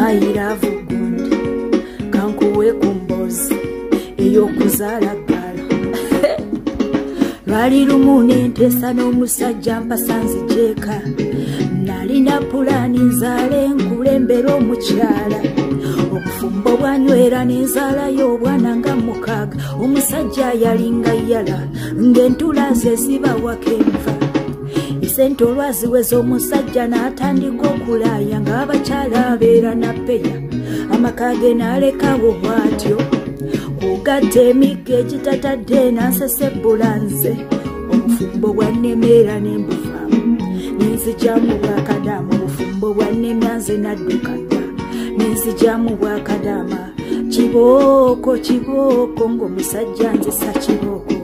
my love gundi kankuwe kumbozi eyokuzaala ggala lwali lumu nentesa n'omusajja mpasanzi jeeka nalina pulaani nzaale nkulembera omukyala obufumbo bwanywera n'enzaalayo obwana nga 6 omusajja yalinga yala ng'entula ze ziba wakenva isente olwaziweza omusajja n'atandika okulaaya ng'abakyala abeera na ppeya amaka ge n'alekawo bw'atyo kugatta emigga egitatadde n'ansesebula nze obufumbo bwannemeera n'embuvaamu nenzigyamu bwakadaama obufumbo bwannemya nze nadduka dda nenzigyamu bwakadaama kibooko kibooko ng'omusajja nzisa kibooko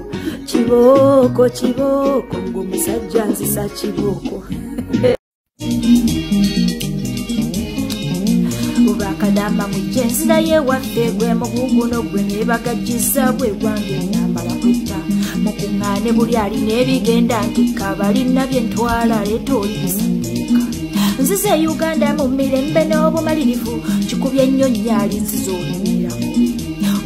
kibooko kibooko ng'omusajja nzisa kibooko bwakadaama mujje nzirayo ewaffe gwe muguguno gwe neebagajjiza bwe gwange nyambala kwetta mukuŋŋaane buli alina ebigenda ntikka balina bye ntwala leeta olibisandiika nzize Uganda mu mirembe n'obumalirivu kikubye ennyo nyaali nzize olumiramu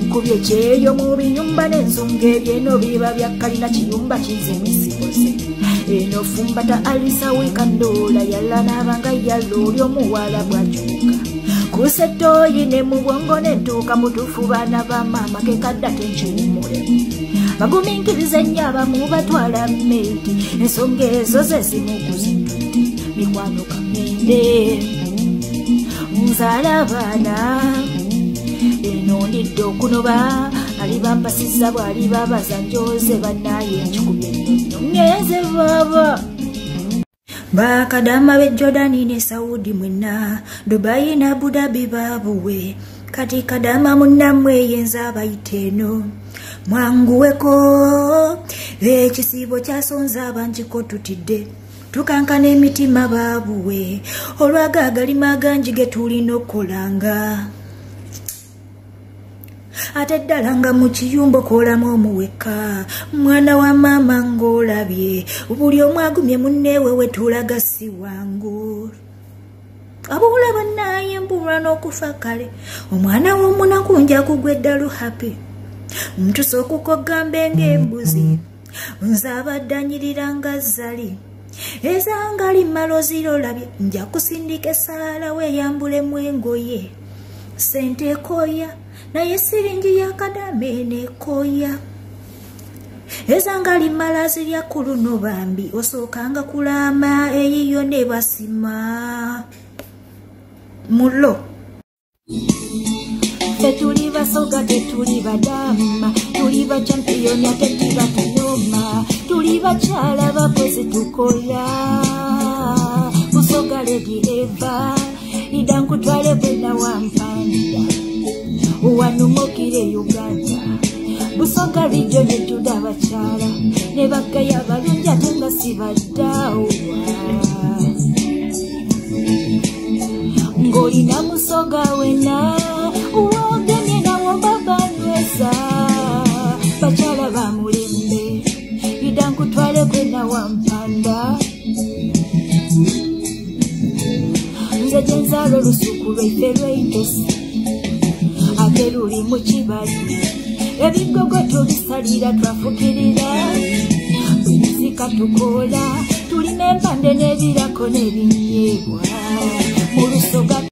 nkubye kyeyo mu binyumba n'ensonga ebyeno biba byakkalina kiyumba kinzemu ensigoze eno fumbata alisa wekandoola yalla n'abanga yalla oli omuwala bwakyuka kusetooyi ne mu bwongo n'entuuka mutuufu baana ba maama kekadda tenkyemulemu bagumiikiriza ennyo abamu batwala mmeeti ensonga ezo ze zimukuzitutte mikwano kamende nzaala abaana eno ndidde okunoba alibampasizza bw'aliba abazanjoze bannaye enkikubye ennyo ngeze baba bakadaama b'e Jordani ne Saudi mwenna Dubai na Abu Dhabi babuwe kati kadaama munnammwe yenza abayita eno mwanguweko ekisiibo kyasonza abanjiko tutidde tukankana emitima babuwe olwagaagali maganji ge tulina okukolanga ate ddala nga mu kiyumba koolamu omuweka mwana wa maama ng'olabye buli omu agumye munneewe we tulaga si wangu abuula bannaye mbulwa n'okufa kale omwana w'omunaku nja kugwa eddalu happy ntusooka okugamba ng'embuzi nze abaddanyirira nga zali ezangali mmalo zirolabye nja kusindika essaala we eyambulemu engoye sente ekooya naye siringi ya kadaama enekooya ezangali mmala zirya ku luno bambi osookanga kulaama eyiyo ne basima mulo tetuli basoga tetuli badama tuli bachampiyoni ate tibatunoma tuli bakyala bakozi tukola busoga ledi eva idankutwale bwena wampanda wanumokire Uganda busoga lijo nejuda bakyala ne bagaya balungi ate nga sibaddawa ng'olina musoga wena uwogemye nawo babanyweza bakyala ba mulembe idankutwale kwena wampanda nze gye nzaala olusuku lwaife lwaitosi ate luli mu kibali ebigogo tubisalira twafukirira bwebisika tukoola tulina empande n'ebirako n'ebinyeebwa